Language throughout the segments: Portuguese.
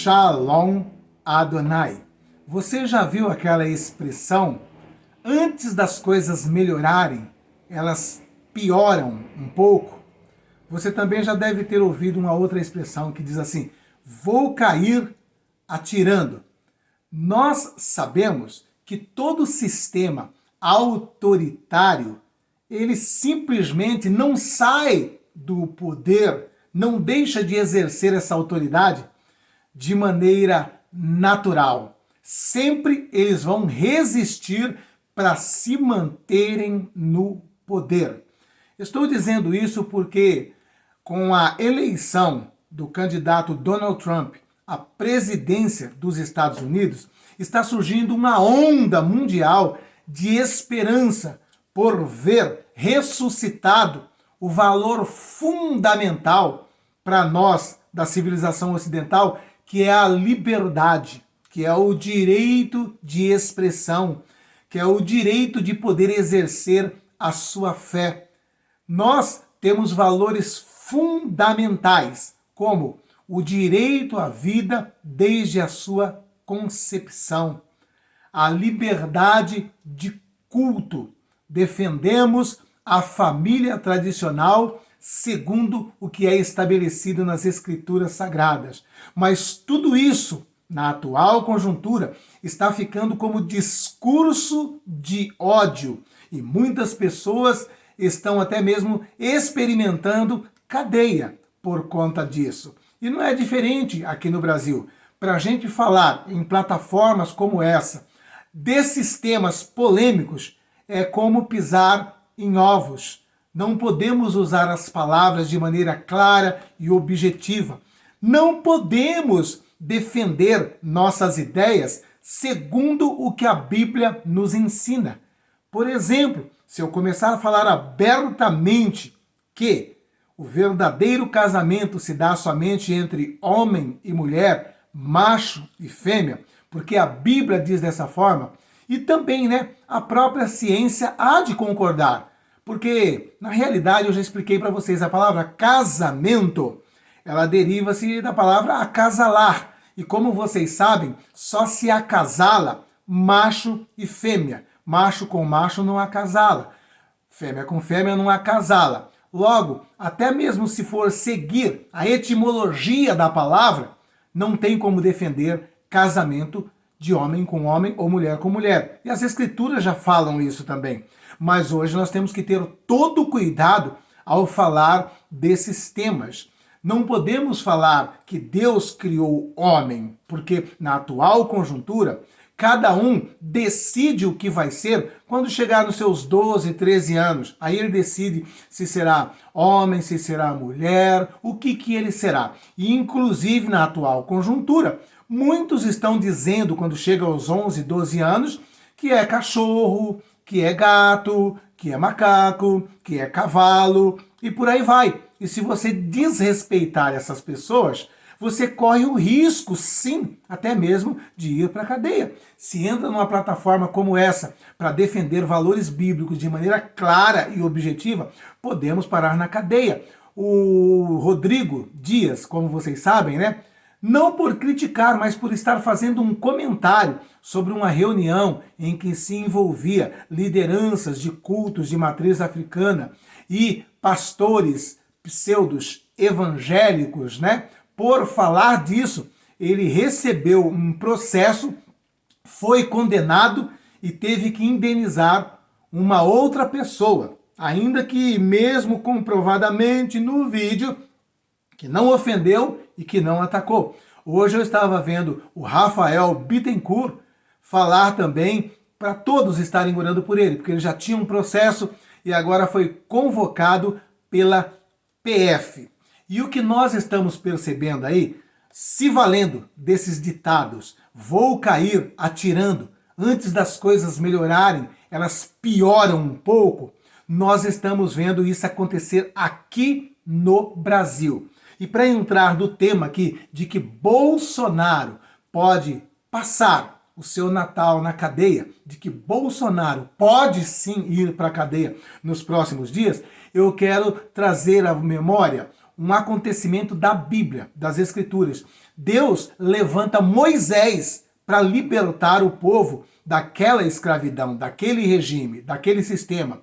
Shalom Adonai. Você já viu aquela expressão? Antes das coisas melhorarem, elas pioram um pouco. Você também já deve ter ouvido uma outra expressão que diz assim: vou cair atirando. Nós sabemos que todo sistema autoritário, ele simplesmente não sai do poder, não deixa de exercer essa autoridade de maneira natural. Sempre eles vão resistir para se manterem no poder. Estou dizendo isso porque com a eleição do candidato Donald Trump à presidência dos Estados Unidos, está surgindo uma onda mundial de esperança por ver ressuscitado o valor fundamental para nós da civilização ocidental, que é a liberdade, que é o direito de expressão, que é o direito de poder exercer a sua fé. Nós temos valores fundamentais, como o direito à vida desde a sua concepção, a liberdade de culto. Defendemos a família tradicional segundo o que é estabelecido nas Escrituras Sagradas. Mas tudo isso, na atual conjuntura, está ficando como discurso de ódio. E muitas pessoas estão até mesmo experimentando cadeia por conta disso. E não é diferente aqui no Brasil. Para a gente falar em plataformas como essa, desses temas polêmicos, é como pisar em ovos. Não podemos usar as palavras de maneira clara e objetiva. Não podemos defender nossas ideias segundo o que a Bíblia nos ensina. Por exemplo, se eu começar a falar abertamente que o verdadeiro casamento se dá somente entre homem e mulher, macho e fêmea, porque a Bíblia diz dessa forma, e também, a própria ciência há de concordar, porque na realidade eu já expliquei para vocês, a palavra casamento, ela deriva-se da palavra acasalar, e como vocês sabem, só se acasala macho e fêmea. Macho com macho não acasala, fêmea com fêmea não acasala. Logo, até mesmo se for seguir a etimologia da palavra, não tem como defender casamento de homem com homem ou mulher com mulher. E as escrituras já falam isso também. Mas hoje nós temos que ter todo o cuidado ao falar desses temas. Não podemos falar que Deus criou o homem, porque na atual conjuntura, cada um decide o que vai ser quando chegar nos seus 12, 13 anos. Aí ele decide se será homem, se será mulher, o que ele será. E inclusive na atual conjuntura, muitos estão dizendo quando chega aos 11, 12 anos que é cachorro, que é gato, que é macaco, que é cavalo e por aí vai. E se você desrespeitar essas pessoas, você corre o risco, sim, até mesmo de ir para a cadeia. Se entra numa plataforma como essa para defender valores bíblicos de maneira clara e objetiva, podemos parar na cadeia. O Rodrigo Dias, como vocês sabem, não por criticar, mas por estar fazendo um comentário sobre uma reunião em que se envolvia lideranças de cultos de matriz africana e pastores pseudos evangélicos, por falar disso, ele recebeu um processo, foi condenado e teve que indenizar uma outra pessoa, ainda que mesmo comprovadamente no vídeo, que não ofendeu e que não atacou. Hoje eu estava vendo o Rafael Bittencourt falar também para todos estarem orando por ele, porque ele já tinha um processo e agora foi convocado pela PF. E o que nós estamos percebendo aí, se valendo desses ditados, vou cair atirando, antes das coisas melhorarem, elas pioram um pouco, nós estamos vendo isso acontecer aqui no Brasil. E para entrar no tema aqui de que Bolsonaro pode passar o seu Natal na cadeia, de que Bolsonaro pode sim ir para a cadeia nos próximos dias, eu quero trazer à memória um acontecimento da Bíblia, das Escrituras. Deus levanta Moisés para libertar o povo daquela escravidão, daquele regime, daquele sistema.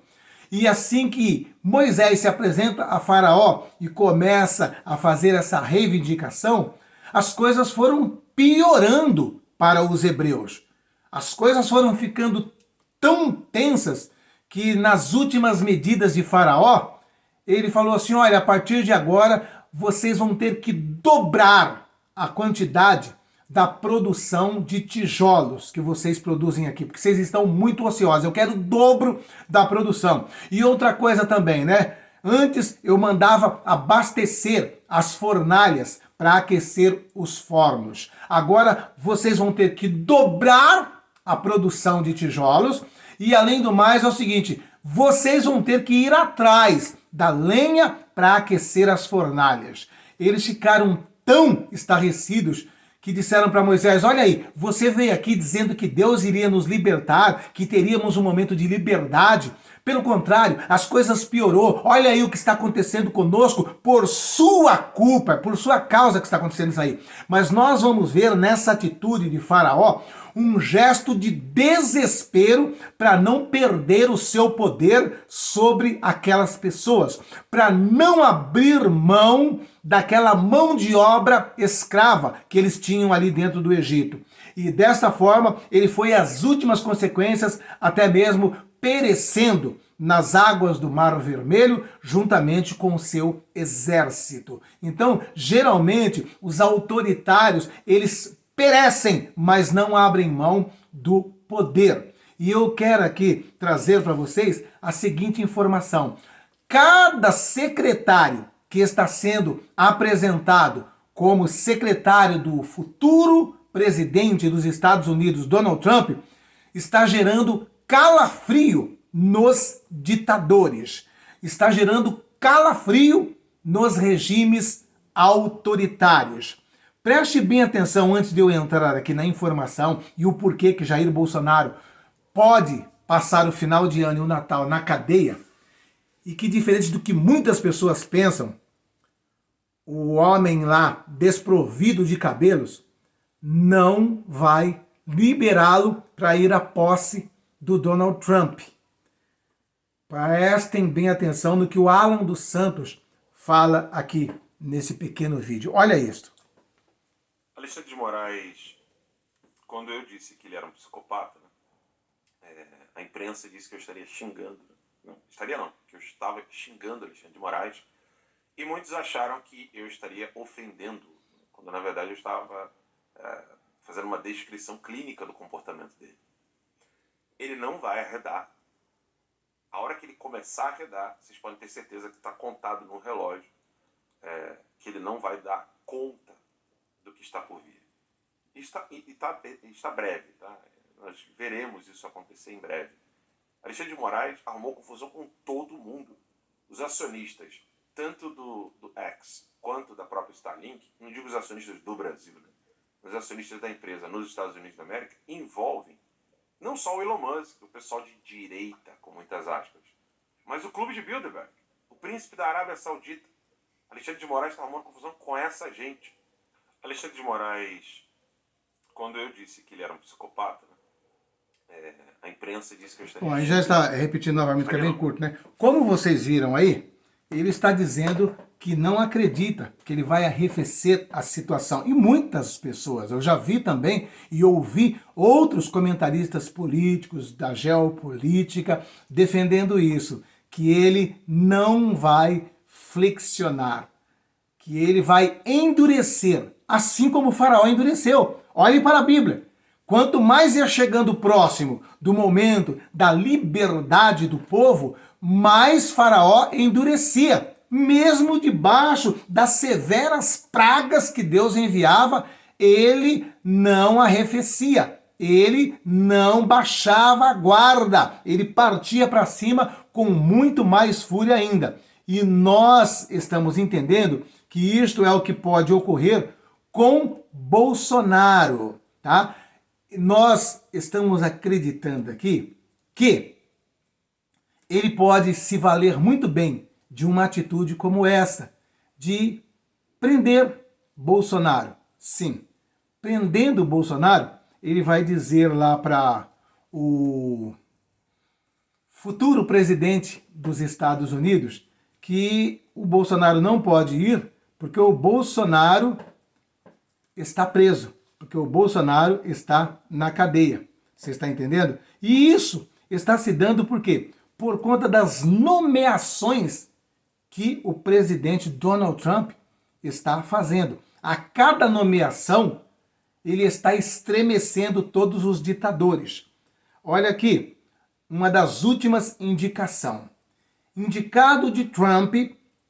E assim que Moisés se apresenta a Faraó e começa a fazer essa reivindicação, as coisas foram piorando para os hebreus. As coisas foram ficando tão tensas que nas últimas medidas de Faraó, ele falou assim, olha, a partir de agora vocês vão ter que dobrar a quantidade da produção de tijolos que vocês produzem aqui, porque vocês estão muito ociosos, eu quero o dobro da produção. E outra coisa também, né? Antes eu mandava abastecer as fornalhas para aquecer os fornos. Agora vocês vão ter que dobrar a produção de tijolos e, além do mais, é o seguinte, vocês vão ter que ir atrás da lenha para aquecer as fornalhas. Eles ficaram tão estarrecidos que disseram para Moisés, olha aí, você veio aqui dizendo que Deus iria nos libertar, que teríamos um momento de liberdade. Pelo contrário, as coisas piorou. Olha aí o que está acontecendo conosco por sua culpa, por sua causa que está acontecendo isso aí. Mas nós vamos ver nessa atitude de Faraó um gesto de desespero para não perder o seu poder sobre aquelas pessoas, para não abrir mão daquela mão de obra escrava que eles tinham ali dentro do Egito. E dessa forma, ele foi às últimas consequências, até mesmo perecendo nas águas do Mar Vermelho, juntamente com o seu exército. Então, geralmente, os autoritários, eles perecem, mas não abrem mão do poder. E eu quero aqui trazer para vocês a seguinte informação. Cada secretário que está sendo apresentado como secretário do futuro presidente dos Estados Unidos, Donald Trump, está gerando calafrio nos ditadores, está gerando calafrio nos regimes autoritários. Preste bem atenção antes de eu entrar aqui na informação e o porquê que Jair Bolsonaro pode passar o final de ano e o Natal na cadeia e que, diferente do que muitas pessoas pensam, o homem lá desprovido de cabelos não vai liberá-lo para ir à posse do Donald Trump. Prestem bem atenção no que o Alan dos Santos fala aqui nesse pequeno vídeo. Olha isto. Alexandre de Moraes, quando eu disse que ele era um psicopata, a imprensa disse que eu estaria xingando. Não, que eu estava xingando Alexandre de Moraes. E muitos acharam que eu estaria ofendendo, quando na verdade eu estava fazendo uma descrição clínica do comportamento dele. Ele não vai arredar. A hora que ele começar a arredar, vocês podem ter certeza que está contado no relógio que ele não vai dar conta do que está por vir. Está breve, tá? Nós veremos isso acontecer em breve. Alexandre de Moraes arrumou confusão com todo mundo. Os acionistas, tanto do X quanto da própria Starlink, não digo os acionistas do Brasil, né? Os acionistas da empresa nos Estados Unidos da América, envolvem não só o Elon Musk, o pessoal de direita, com muitas aspas, mas o Clube de Bilderberg, o príncipe da Arábia Saudita. Alexandre de Moraes está arrumando confusão com essa gente. Alexandre de Moraes, quando eu disse que ele era um psicopata, a imprensa disse que eu estaria... Bom, aí já está repetindo novamente, que é bem curto, né? Como vocês viram aí, ele está dizendo que não acredita que ele vai arrefecer a situação. E muitas pessoas, eu já vi também e ouvi outros comentaristas políticos da geopolítica defendendo isso, que ele não vai flexionar, que ele vai endurecer, assim como o faraó endureceu. Olhem para a Bíblia. Quanto mais ia chegando próximo do momento da liberdade do povo, mais Faraó endurecia. Mesmo debaixo das severas pragas que Deus enviava, ele não arrefecia. Ele não baixava a guarda. Ele partia para cima com muito mais fúria ainda. E nós estamos entendendo que isto é o que pode ocorrer com Bolsonaro, tá? Nós estamos acreditando aqui que ele pode se valer muito bem de uma atitude como essa, de prender Bolsonaro. Sim, prendendo Bolsonaro, ele vai dizer lá para o futuro presidente dos Estados Unidos que o Bolsonaro não pode ir porque o Bolsonaro está preso, porque o Bolsonaro está na cadeia. Você está entendendo? E isso está se dando por quê? Por conta das nomeações que o presidente Donald Trump está fazendo. A cada nomeação, ele está estremecendo todos os ditadores. Olha aqui, uma das últimas indicações. Indicado de Trump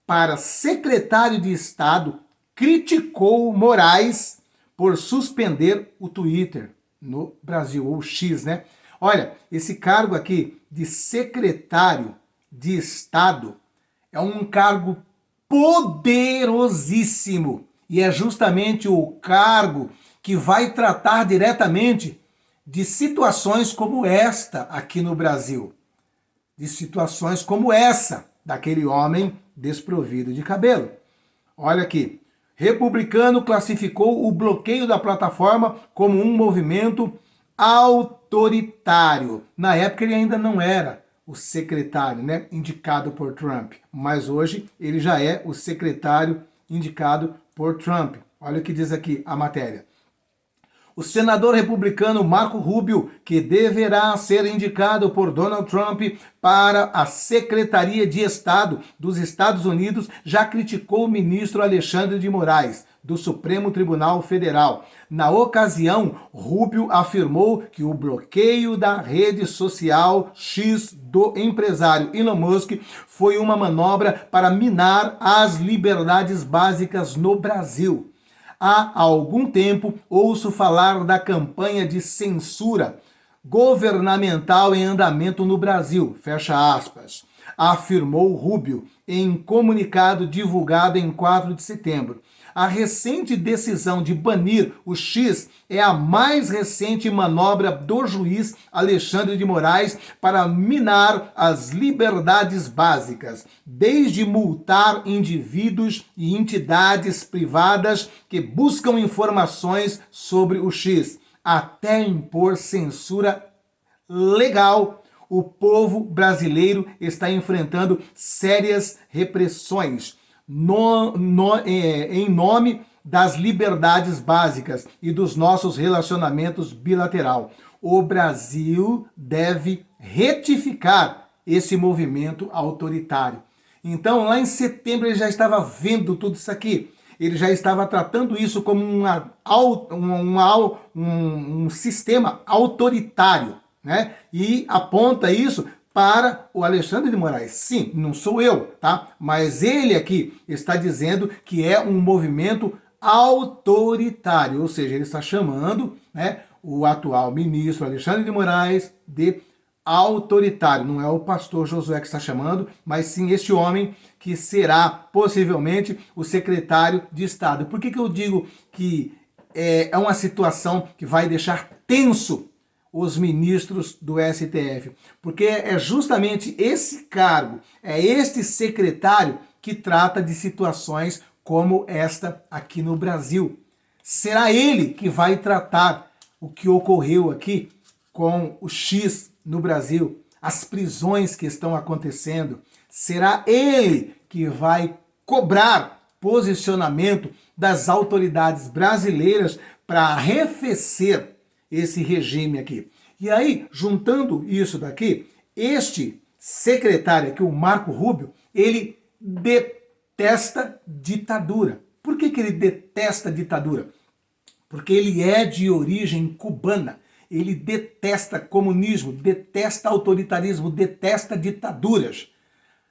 para secretário de Estado, criticou Moraes por suspender o Twitter no Brasil, ou X, né? Olha, esse cargo aqui de secretário de Estado é um cargo poderosíssimo e é justamente o cargo que vai tratar diretamente de situações como esta aqui no Brasil. De situações como essa, daquele homem desprovido de cabelo. Olha aqui. Republicano classificou o bloqueio da plataforma como um movimento autoritário. Na época ele ainda não era o secretário, né, indicado por Trump, mas hoje ele já é o secretário indicado por Trump. Olha o que diz aqui a matéria. O senador republicano Marco Rubio, que deverá ser indicado por Donald Trump para a Secretaria de Estado dos Estados Unidos, já criticou o ministro Alexandre de Moraes, do Supremo Tribunal Federal. Na ocasião, Rubio afirmou que o bloqueio da rede social X do empresário Elon Musk foi uma manobra para minar as liberdades básicas no Brasil. Há algum tempo ouço falar da campanha de censura governamental em andamento no Brasil, fecha aspas, afirmou Rubio em comunicado divulgado em 4 de setembro. A recente decisão de banir o X é a mais recente manobra do juiz Alexandre de Moraes para minar as liberdades básicas, desde multar indivíduos e entidades privadas que buscam informações sobre o X, até impor censura legal. O povo brasileiro está enfrentando sérias repressões em nome das liberdades básicas e dos nossos relacionamentos bilateral. O Brasil deve retificar esse movimento autoritário. Então, lá em setembro, ele já estava vendo tudo isso aqui. Ele já estava tratando isso como um sistema autoritário, né? E aponta isso para o Alexandre de Moraes. Sim, não sou eu, tá? Mas ele aqui está dizendo que é um movimento autoritário, ou seja, ele está chamando, né, o atual ministro Alexandre de Moraes de autoritário. Não é o pastor Josué que está chamando, mas sim este homem que será possivelmente o secretário de Estado. Por que eu digo que é uma situação que vai deixar tenso os ministros do STF? Porque é justamente esse cargo, é este secretário que trata de situações como esta aqui no Brasil. Será ele que vai tratar o que ocorreu aqui com o X no Brasil, as prisões que estão acontecendo? Será ele que vai cobrar posicionamento das autoridades brasileiras para arrefecer esse regime aqui? E aí, juntando isso daqui, este secretário aqui, o Marco Rubio, ele detesta ditadura. Por que ele detesta ditadura? Porque ele é de origem cubana. Ele detesta comunismo, detesta autoritarismo, detesta ditaduras.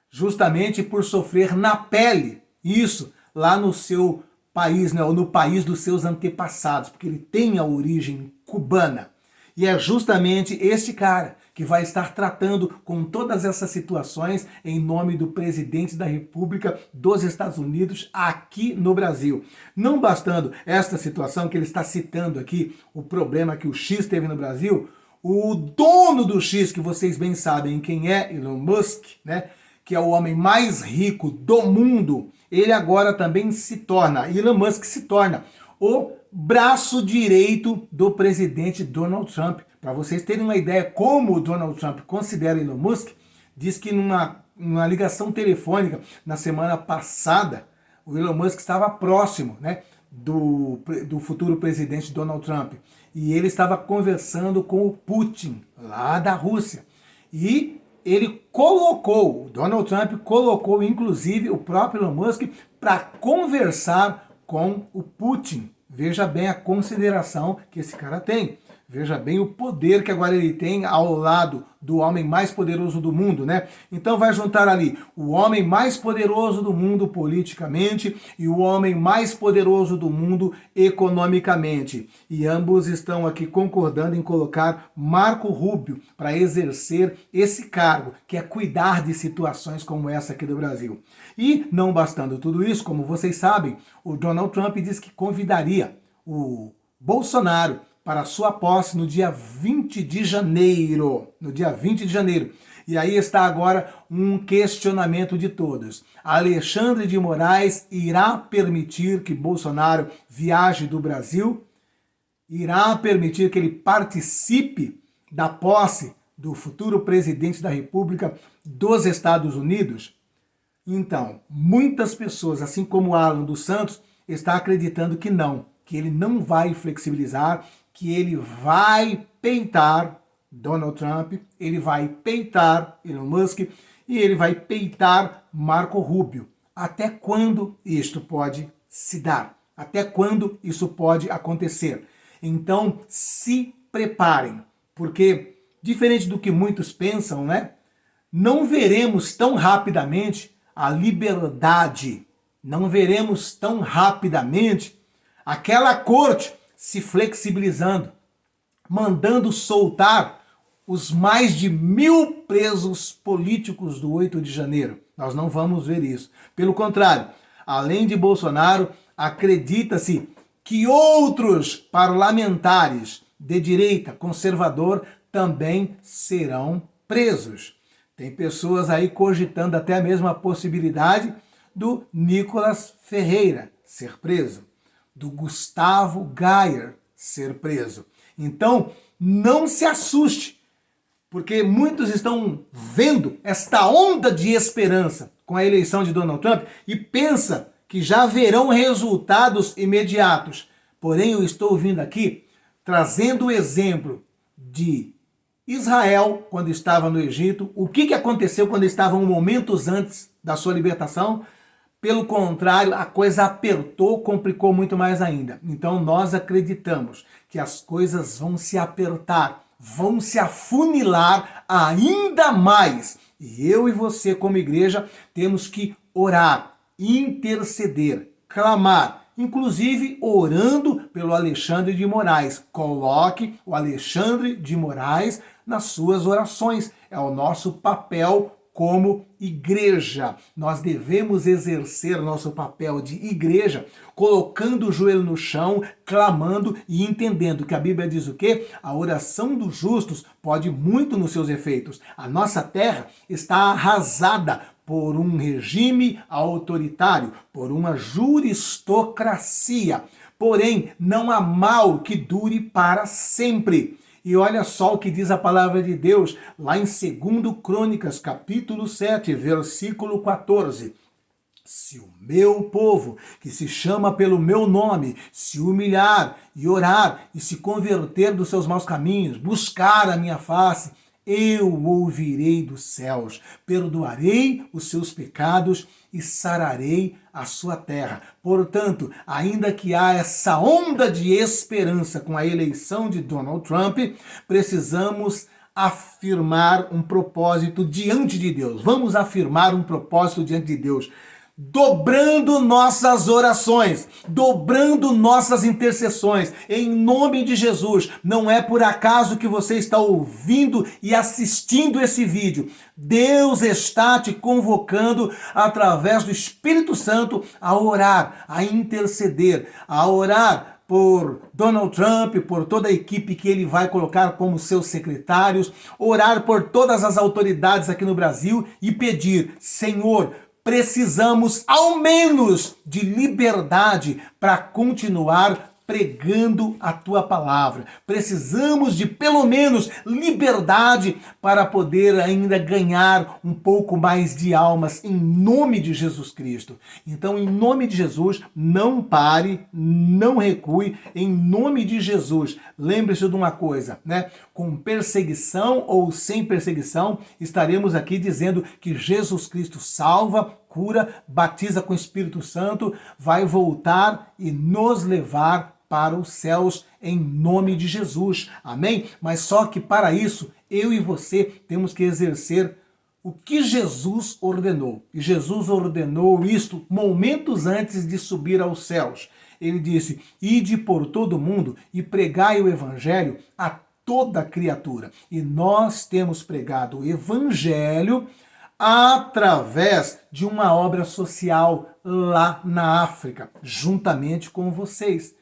Justamente por sofrer na pele isso lá no seu país, né, ou no país dos seus antepassados, porque ele tem a origem cubana. E é justamente este cara que vai estar tratando com todas essas situações em nome do presidente da República dos Estados Unidos aqui no Brasil. Não bastando esta situação que ele está citando aqui, o problema que o X teve no Brasil, o dono do X, que vocês bem sabem quem é, Elon Musk, né, que é o homem mais rico do mundo, ele agora também se torna, Elon Musk se torna o braço direito do presidente Donald Trump. Para vocês terem uma ideia como o Donald Trump considera Elon Musk, diz que numa ligação telefônica na semana passada, o Elon Musk estava próximo, né, do futuro presidente Donald Trump. E ele estava conversando com o Putin, lá da Rússia. E ele colocou, o Donald Trump colocou inclusive o próprio Elon Musk para conversar com o Putin. Veja bem a consideração que esse cara tem. Veja bem o poder que agora ele tem ao lado do homem mais poderoso do mundo, né? Então vai juntar ali o homem mais poderoso do mundo politicamente e o homem mais poderoso do mundo economicamente. E ambos estão aqui concordando em colocar Marco Rubio para exercer esse cargo, que é cuidar de situações como essa aqui do Brasil. E não bastando tudo isso, como vocês sabem, o Donald Trump disse que convidaria o Bolsonaro para sua posse no dia 20 de janeiro. No dia 20 de janeiro. E aí está agora um questionamento de todos. Alexandre de Moraes irá permitir que Bolsonaro viaje do Brasil? Irá permitir que ele participe da posse do futuro presidente da República dos Estados Unidos? Então, muitas pessoas, assim como Alan dos Santos, está acreditando que não, que ele não vai flexibilizar, que ele vai peitar Donald Trump, ele vai peitar Elon Musk e ele vai peitar Marco Rubio. Até quando isto pode se dar? Até quando isso pode acontecer? Então, se preparem, porque, diferente do que muitos pensam, né? Não veremos tão rapidamente a liberdade, não veremos tão rapidamente aquela corte se flexibilizando, mandando soltar os mais de 1000 presos políticos do 8 de janeiro. Nós não vamos ver isso. Pelo contrário, além de Bolsonaro, acredita-se que outros parlamentares de direita conservador também serão presos. Tem pessoas aí cogitando até mesmo a possibilidade do Nicolas Ferreira ser preso, do Gustavo Gayer ser preso. Então, não se assuste, porque muitos estão vendo esta onda de esperança com a eleição de Donald Trump e pensa que já verão resultados imediatos. Porém, eu estou vindo aqui trazendo o exemplo de Israel, quando estava no Egito, o que aconteceu quando estavam momentos antes da sua libertação. Pelo contrário, a coisa apertou, complicou muito mais ainda. Então nós acreditamos que as coisas vão se apertar, vão se afunilar ainda mais. E eu e você, como igreja, temos que orar, interceder, clamar, inclusive orando pelo Alexandre de Moraes. Coloque o Alexandre de Moraes nas suas orações. É o nosso papel como igreja. Nós devemos exercer nosso papel de igreja, colocando o joelho no chão, clamando e entendendo que a Bíblia diz o quê? A oração dos justos pode muito nos seus efeitos. A nossa terra está arrasada por um regime autoritário, por uma juristocracia. Porém, não há mal que dure para sempre. E olha só o que diz a palavra de Deus lá em 2 Crônicas, capítulo 7, versículo 14. Se o meu povo, que se chama pelo meu nome, se humilhar e orar e se converter dos seus maus caminhos, buscar a minha face, eu ouvirei dos céus, perdoarei os seus pecados e sararei a sua terra. Portanto, ainda que há essa onda de esperança com a eleição de Donald Trump, precisamos afirmar um propósito diante de Deus. Vamos afirmar um propósito diante de Deus, dobrando nossas orações, dobrando nossas intercessões, em nome de Jesus. Não é por acaso que você está ouvindo e assistindo esse vídeo. Deus está te convocando através do Espírito Santo a orar, a interceder, a orar por Donald Trump, por toda a equipe que ele vai colocar como seus secretários, orar por todas as autoridades aqui no Brasil e pedir: Senhor, precisamos ao menos de liberdade para continuar pregando a tua palavra. Precisamos de pelo menos liberdade para poder ainda ganhar um pouco mais de almas em nome de Jesus Cristo. Então, em nome de Jesus, não pare, não recue, em nome de Jesus. Lembre-se de uma coisa, né? Com perseguição ou sem perseguição, estaremos aqui dizendo que Jesus Cristo salva, cura, batiza com o Espírito Santo, vai voltar e nos levar para os céus em nome de Jesus. Amém? Mas só que para isso, eu e você temos que exercer o que Jesus ordenou. E Jesus ordenou isto momentos antes de subir aos céus. Ele disse: ide por todo mundo e pregai o evangelho a toda criatura. E nós temos pregado o evangelho através de uma obra social lá na África, juntamente com vocês.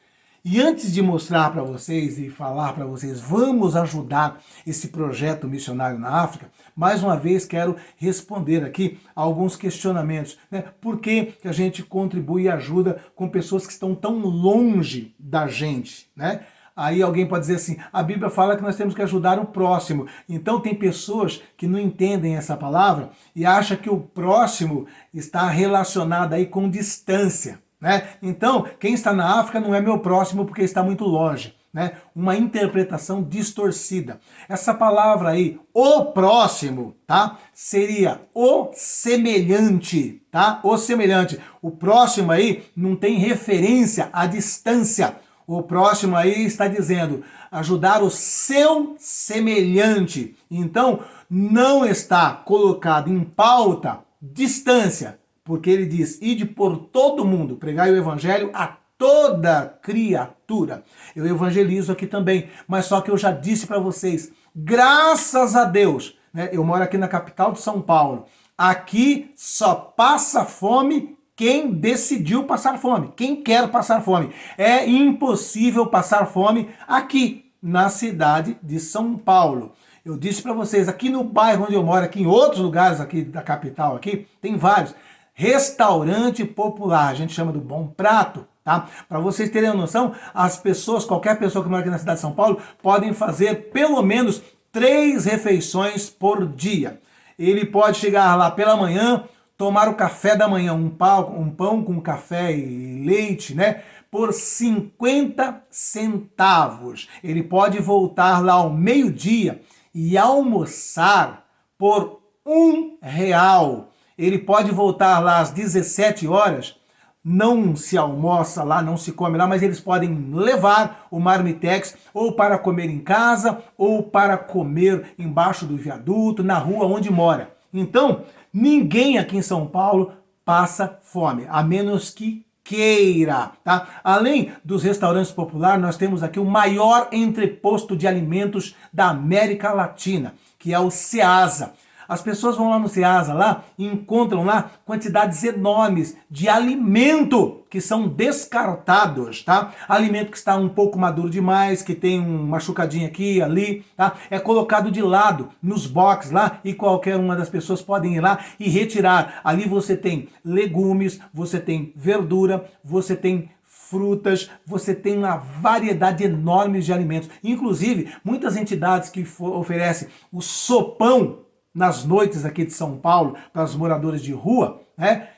E antes de mostrar para vocês e falar para vocês, vamos ajudar esse projeto missionário na África, mais uma vez quero responder aqui a alguns questionamentos, né? Por que a gente contribui e ajuda com pessoas que estão tão longe da gente, né? Aí alguém pode dizer assim: a Bíblia fala que nós temos que ajudar o próximo. Então tem pessoas que não entendem essa palavra e acham que o próximo está relacionado aí com distância, né? Então, quem está na África não é meu próximo porque está muito longe, né? Uma interpretação distorcida. Essa palavra aí, o próximo, tá? Seria o semelhante, tá? O semelhante. O próximo aí não tem referência à distância. O próximo aí está dizendo ajudar o seu semelhante. Então, não está colocado em pauta distância, porque ele diz: ide por todo mundo, pregai o evangelho a toda criatura. Eu evangelizo aqui também, mas só que eu já disse para vocês, graças a Deus, né? Eu moro aqui na capital de São Paulo. Aqui só passa fome quem decidiu passar fome, quem quer passar fome. É impossível passar fome aqui na cidade de São Paulo. Eu disse para vocês, aqui no bairro onde eu moro, aqui em outros lugares aqui da capital, aqui tem vários. Restaurante popular, a gente chama do Bom Prato, tá? Para vocês terem uma noção, as pessoas, qualquer pessoa que mora aqui na cidade de São Paulo, podem fazer pelo menos 3 refeições por dia. Ele pode chegar lá pela manhã, tomar o café da manhã, um pão com café e leite, né? Por 50 centavos. Ele pode voltar lá ao meio-dia e almoçar por R$1. Ele pode voltar lá às 17 horas, não se almoça lá, não se come lá, mas eles podem levar o marmitex ou para comer em casa ou para comer embaixo do viaduto, na rua onde mora. Então, ninguém aqui em São Paulo passa fome, a menos que queira, tá? Além dos restaurantes populares, nós temos aqui o maior entreposto de alimentos da América Latina, que é o Ceasa. As pessoas vão lá no Ceasa lá e encontram lá quantidades enormes de alimento que são descartados, tá? Alimento que está um pouco maduro demais, que tem uma machucadinha aqui, ali, tá? É colocado de lado nos boxes lá e qualquer uma das pessoas podem ir lá e retirar. Ali você tem legumes, você tem verdura, você tem frutas, você tem uma variedade enorme de alimentos. Inclusive, muitas entidades que oferecem o sopão nas noites aqui de São Paulo, para os moradores de rua, né?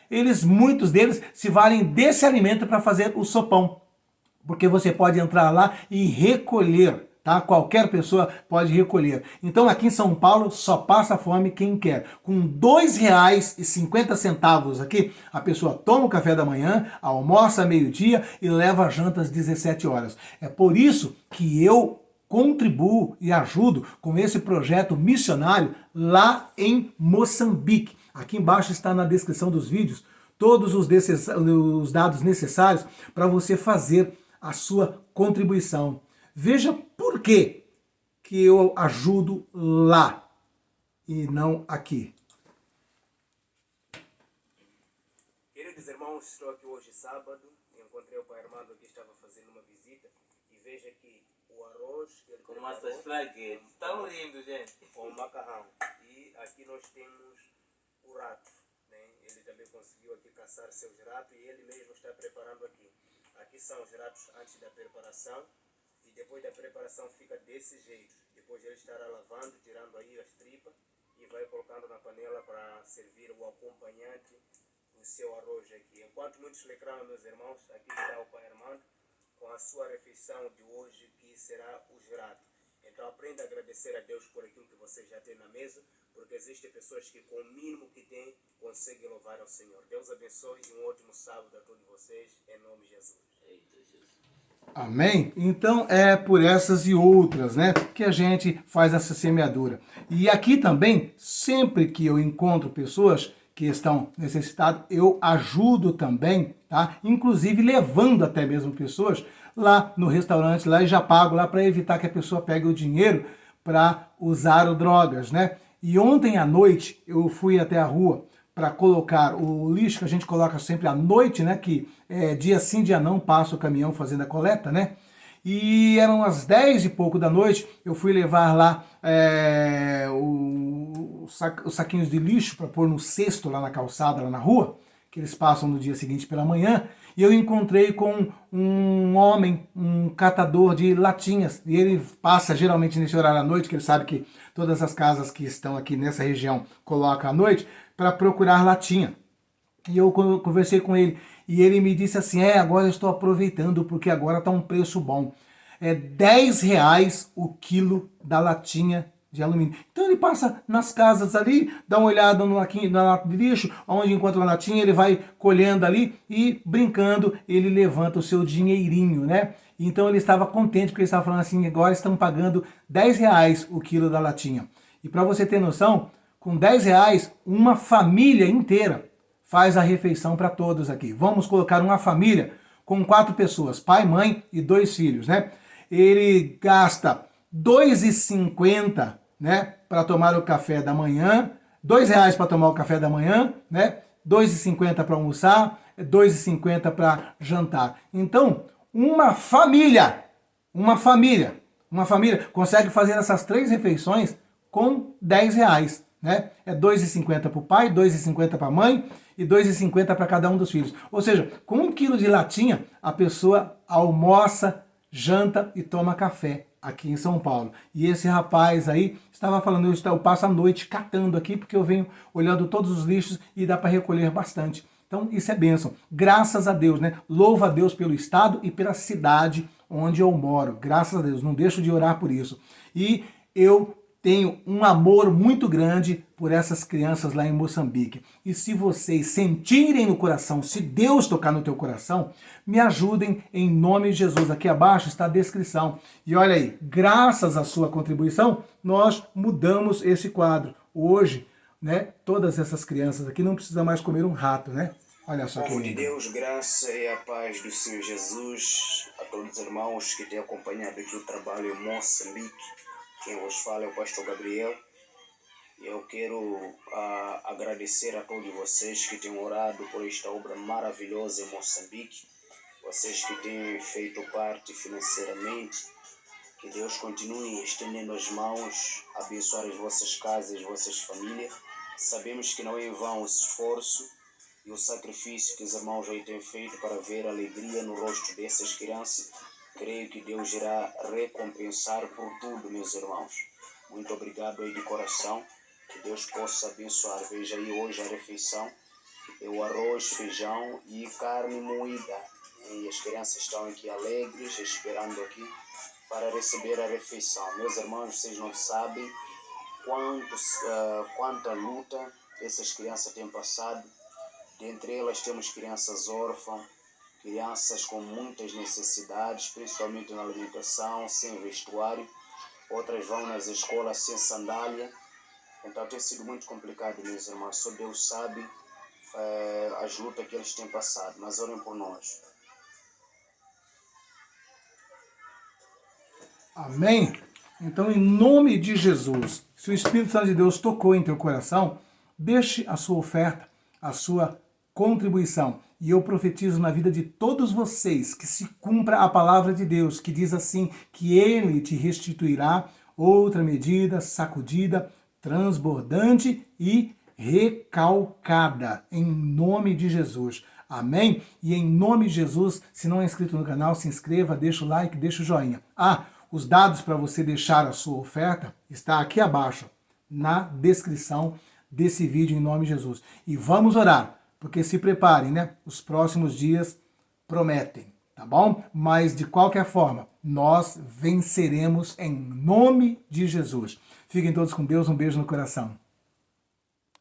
Muitos deles se valem desse alimento para fazer o sopão. Porque você pode entrar lá e recolher, tá? Qualquer pessoa pode recolher. Então aqui em São Paulo só passa fome quem quer. Com R$2,50 aqui, a pessoa toma o café da manhã, almoça meio-dia e leva a janta às 17 horas. É por isso que eu contribuo e ajudo com esse projeto missionário lá em Moçambique. Aqui embaixo está na descrição dos vídeos todos os dados necessários para você fazer a sua contribuição. Veja por que eu ajudo lá e não aqui. Queridos irmãos, estou aqui hoje sábado. Encontrei o pai Armando que estava fazendo uma visita arroz, que ele Com preparou, massa esplaguete. Tão lindo, gente. com macarrão. E aqui nós temos o rato, né? Ele também conseguiu aqui caçar seus ratos e ele mesmo está preparando aqui. Aqui são os ratos antes da preparação e depois da preparação fica desse jeito. Depois ele estará lavando, tirando aí as tripas e vai colocando na panela para servir o acompanhante do seu arroz aqui. Enquanto muitos reclamam, meus irmãos, aqui está o Pai Armando com a sua refeição de hoje, que será o jurado. Então aprenda a agradecer a Deus por aquilo que você já tem na mesa, porque existem pessoas que com o mínimo que têm conseguem louvar ao Senhor. Deus abençoe e um ótimo sábado a todos vocês, em nome de Jesus. Eita, Jesus. Amém? Então é por essas e outras, né, que a gente faz essa semeadura. E aqui também, sempre que eu encontro pessoas que estão necessitadas, eu ajudo também, tá? Inclusive levando até mesmo pessoas lá no restaurante, lá e já pago lá para evitar que a pessoa pegue o dinheiro para usar drogas, né? E ontem à noite eu fui até a rua para colocar o lixo que a gente coloca sempre à noite, né? Que dia sim, dia não passa o caminhão fazendo a coleta, né? E eram as 10 e pouco da noite, eu fui levar lá os saquinhos de lixo para pôr no cesto lá na calçada, lá na rua, que eles passam no dia seguinte pela manhã, e eu encontrei com um homem, um catador de latinhas, e ele passa geralmente nesse horário à noite, que ele sabe que todas as casas que estão aqui nessa região colocam à noite, para procurar latinha. E eu conversei com ele, e ele me disse assim, agora eu estou aproveitando, porque agora está um preço bom. É R$10 o quilo da latinha de alumínio. Então ele passa nas casas ali, dá uma olhada na lata de lixo, onde encontra uma latinha, ele vai colhendo ali e brincando, ele levanta o seu dinheirinho, né? Então ele estava contente, porque ele estava falando assim, agora estão pagando R$10 o quilo da latinha. E para você ter noção, com R$10, uma família inteira faz a refeição para todos aqui. Vamos colocar uma família com 4 pessoas, pai, mãe e 2 filhos, né? Ele gasta R$2,50, né, para tomar o café da manhã, R$2 para tomar o café da manhã, né? R$2,50 para almoçar, R$2,50 para jantar. Então, uma família consegue fazer essas 3 refeições com R$10, né? É R$2,50 para o pai, R$2,50 para a mãe e R$2,50 para cada um dos filhos. Ou seja, com 1 quilo de latinha, a pessoa almoça, janta e toma café aqui em São Paulo. E esse rapaz aí estava falando, eu passo a noite catando aqui, porque eu venho olhando todos os lixos e dá para recolher bastante. Então isso é bênção. Graças a Deus, né? Louva a Deus pelo estado e pela cidade onde eu moro. Graças a Deus, não deixo de orar por isso. E eu tenho um amor muito grande por essas crianças lá em Moçambique. E se vocês sentirem no coração, se Deus tocar no teu coração, me ajudem em nome de Jesus. Aqui abaixo está a descrição. E olha aí, graças à sua contribuição, nós mudamos esse quadro. Hoje, né, todas essas crianças aqui não precisam mais comer um rato, né? Olha só que Povo de lindo. Deus, graça e a paz do Senhor Jesus a todos os irmãos que têm acompanhado aqui o trabalho em Moçambique. Quem vos fala é o pastor Gabriel. Eu quero agradecer a todos vocês que têm orado por esta obra maravilhosa em Moçambique. Vocês que têm feito parte financeiramente. Que Deus continue estendendo as mãos, abençoar as vossas casas, as vossas famílias. Sabemos que não é em vão o esforço e o sacrifício que os irmãos aí têm feito para ver a alegria no rosto dessas crianças. Creio que Deus irá recompensar por tudo, meus irmãos. Muito obrigado aí de coração. Que Deus possa abençoar. Veja aí hoje a refeição. É o arroz, feijão e carne moída. E as crianças estão aqui alegres, esperando aqui para receber a refeição. Meus irmãos, vocês não sabem quanta luta essas crianças têm passado. Dentre elas temos crianças órfãs, crianças com muitas necessidades, principalmente na alimentação, sem vestuário. Outras vão nas escolas sem sandália. Então tem sido muito complicado, meus irmãos. Só Deus sabe as lutas que eles têm passado. Mas orem por nós. Amém? Então, em nome de Jesus, se o Espírito Santo de Deus tocou em teu coração, deixe a sua oferta, a sua contribuição. E eu profetizo na vida de todos vocês que se cumpra a palavra de Deus, que diz assim, que Ele te restituirá outra medida, sacudida, transbordante e recalcada, em nome de Jesus. Amém? E em nome de Jesus, se não é inscrito no canal, se inscreva, deixa o like, deixa o joinha. Os dados para você deixar a sua oferta está aqui abaixo, na descrição desse vídeo, em nome de Jesus. E vamos orar, porque se preparem, né? Os próximos dias prometem, tá bom? Mas de qualquer forma, nós venceremos em nome de Jesus. Fiquem todos com Deus, um beijo no coração.